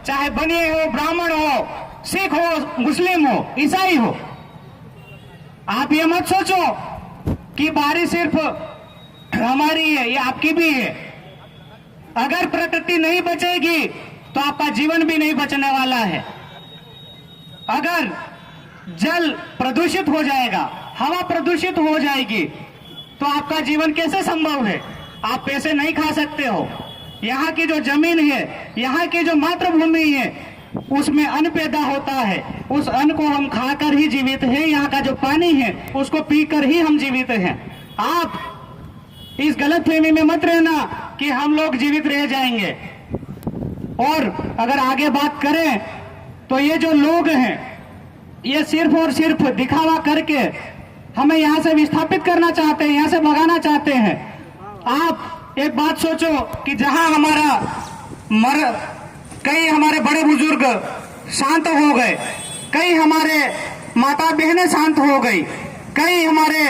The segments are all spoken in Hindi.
चाहे बनिए हो, ब्राह्मण हो, सिख हो, मुस्लिम हो, ईसाई हो। आप ये मत सोचो कि बारिश सिर्फ हमारी है, ये आपकी भी है। अगर प्रकृति नहीं बचेगी तो आपका जीवन भी नहीं बचने वाला है। अगर जल प्रदूषित हो जाएगा, हवा प्रदूषित हो जाएगी, तो आपका जीवन कैसे संभव है? आप पैसे नहीं खा सकते हो। यहाँ की जो जमीन है, यहाँ की जो मातृभूमि है, उसमें अन्न पैदा होता है, उस अन्न को हम खाकर ही जीवित हैं। यहाँ का जो पानी है उसको पीकर ही हम जीवित हैं। आप इस गलतफहमी में मत रहना कि हम लोग जीवित रह जाएंगे। और अगर आगे बात करें तो ये जो लोग हैं, ये सिर्फ और सिर्फ दिखावा करके हमें यहाँ से विस्थापित करना चाहते हैं, यहाँ से भगाना चाहते हैं। आप एक बात सोचो कि जहां कई हमारे बड़े बुजुर्ग शांत हो गए, कई हमारे माता बहनें शांत हो गई, कई हमारे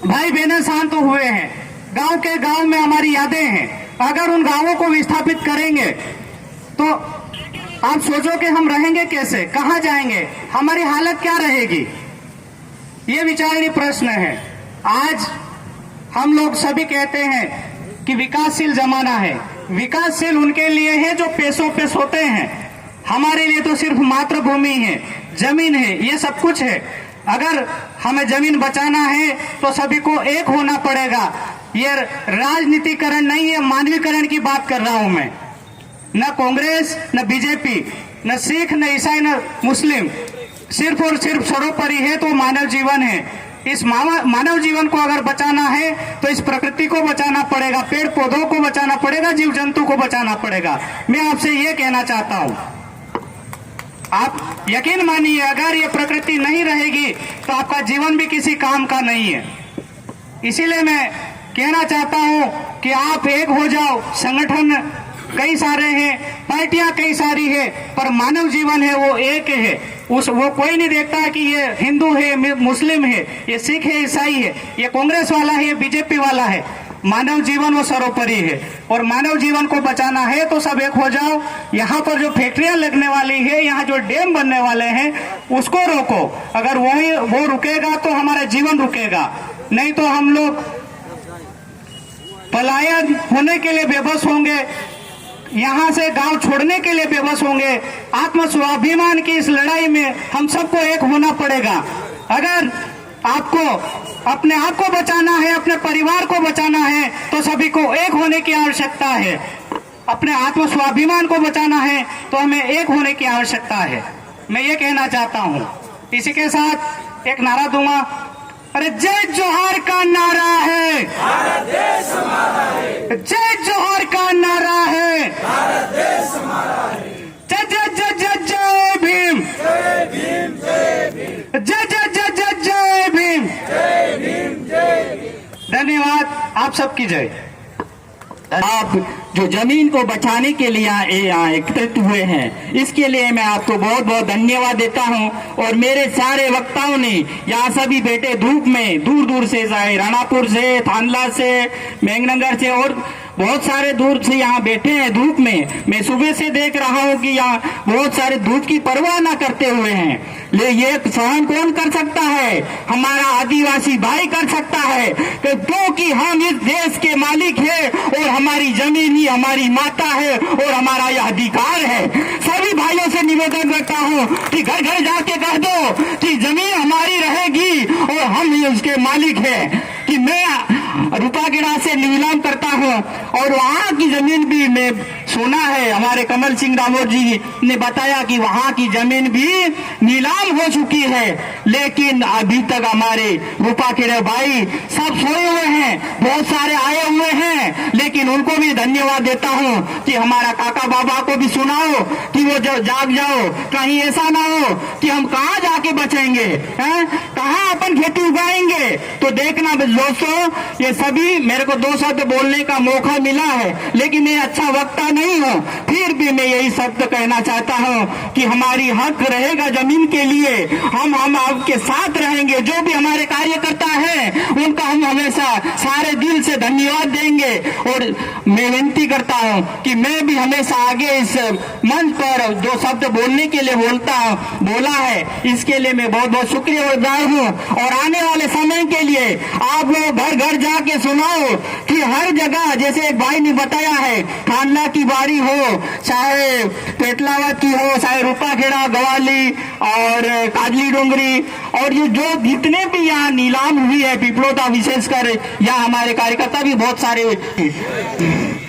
भाई बहनें शांत हुए हैं, गांव के गांव में हमारी यादें हैं। अगर उन गांवों को विस्थापित करेंगे तो आप सोचो कि हम रहेंगे कैसे, कहां जाएंगे, हमारी हालत क्या रहेगी? ये विचारणीय प्रश्न है। आज हम लोग सभी कहते हैं कि विकासशील जमाना है। विकासशील उनके लिए है जो पैसों पे सोते हैं। हमारे लिए तो सिर्फ मातृभूमि है, जमीन है, ये सब कुछ है। अगर हमें जमीन बचाना है तो सभी को एक होना पड़ेगा। ये राजनीतिकरण नहीं है, मानवीकरण की बात कर रहा हूं मैं। न कांग्रेस, न बीजेपी, न सिख, न ईसाई, न मुस्लिम, सिर्फ और सिर्फ सर्वोपरि है तो मानव जीवन है। इस मानव जीवन को अगर बचाना है तो इस प्रकृति को बचाना पड़ेगा, पेड़ पौधों को बचाना पड़ेगा, जीव जंतु को बचाना पड़ेगा। मैं आपसे ये कहना चाहता हूं, आप यकीन मानिए, अगर ये प्रकृति नहीं रहेगी तो आपका जीवन भी किसी काम का नहीं है। इसीलिए मैं कहना चाहता हूं कि आप एक हो जाओ। संगठन कई सारे हैं, पार्टियां कई सारी है, पर मानव जीवन है वो एक है। वो कोई नहीं देखता कि ये हिंदू है, मुस्लिम है, ये सिख है, ईसाई है, ये कांग्रेस वाला है, ये बीजेपी वाला है। मानव जीवन वो सर्वोपरि है और मानव जीवन को बचाना है तो सब एक हो जाओ। यहाँ पर जो फैक्ट्रियां लगने वाली है, यहाँ जो डैम बनने वाले हैं, उसको रोको। अगर वो रुकेगा तो हमारा जीवन रुकेगा, नहीं तो हम लोग पलायन होने के लिए बेबस होंगे, यहाँ से गांव छोड़ने के लिए बेबस होंगे। आत्म स्वाभिमान की इस लड़ाई में हम सबको एक होना पड़ेगा। अगर आपको अपने आप को बचाना है, अपने परिवार को बचाना है, तो सभी को एक होने की आवश्यकता है। अपने आत्म स्वाभिमान को बचाना है तो हमें एक होने की आवश्यकता है। मैं ये कहना चाहता हूँ। इसी के साथ एक नारा दूंगा, अरे जय जोहार का नारा है, भारत देश हमारा है। जय जोहार का नारा है, भारत देश हमारा है। जय जय जय जय जय भीम, जय भीम जय भीम, जय जय जय जय जय भीम, जय भीम जय भीम। धन्यवाद, आप सबकी जय। आप जो जमीन को बचाने के लिए यहाँ एकत्रित हुए हैं, इसके लिए मैं आपको बहुत बहुत धन्यवाद देता हूँ। और मेरे सारे वक्ताओं ने यहाँ सभी बेटे धूप में दूर दूर से, चाहे राणापुर से, थानला से, मेघनगर से और बहुत सारे दूर से यहाँ बैठे हैं धूप में। मैं सुबह से देख रहा हूँ कि यहाँ बहुत सारे धूप की परवाह ना करते हुए हैं। ले ये सहन कौन कर सकता है? हमारा आदिवासी भाई कर सकता है, क्योंकि हम इस देश के मालिक है और हमारी जमीन ही हमारी माता है और हमारा यह अधिकार है। सभी भाइयों से निवेदन करता हूँ कि घर घर जाके कह दो कि जमीन हमारी रहेगी और हम ही उसके मालिक है। कि मैं रूपागेड़ा से नीलाम करता हूँ और वहाँ की जमीन भी मैं सुना है, हमारे कमल सिंह रावत जी ने बताया कि वहाँ की जमीन भी नीलाम हो चुकी है, लेकिन अभी तक हमारे रूपाखेड़े भाई सब सोए हुए हैं। बहुत सारे आए हुए हैं, लेकिन उनको भी धन्यवाद देता हूँ कि हमारा काका बाबा को भी सुनाओ कि वो जो जाग जाओ। कहीं ऐसा ना हो कि हम कहाँ जाके बचेंगे, कहाँ अपन खेती उगाएंगे। तो देखना दोस्तों, ये सभी मेरे को 2 शब्द बोलने का मौका मिला है, लेकिन मैं अच्छा वक्ता नहीं नहीं हूँ, फिर भी मैं यही शब्द कहना चाहता हूँ कि हमारी हक रहेगा जमीन के लिए, हम आपके साथ रहेंगे। जो भी हमारे कार्यकर्ता हैं उनका हम हमेशा सारे दिल से धन्यवाद देंगे। और मैं विनती करता हूँ कि मैं भी हमेशा आगे इस मंच पर जो शब्द बोलने के लिए बोला है, इसके लिए मैं बहुत बहुत शुक्रियागुजार हूँ। और आने वाले समय के लिए आप लोग घर घर जाके सुनाओ कि हर जगह, जैसे एक भाई ने बताया है, खानला की बाड़ी हो, चाहे पेटलावत की हो, चाहे रूपाखेड़ा, गवाली और काजली डोंगरी, और ये जो जितने भी यहाँ नीलाम हुई है पिपलोदा, विशेषकर यहाँ हमारे कार्यकर्ता भी बहुत सारे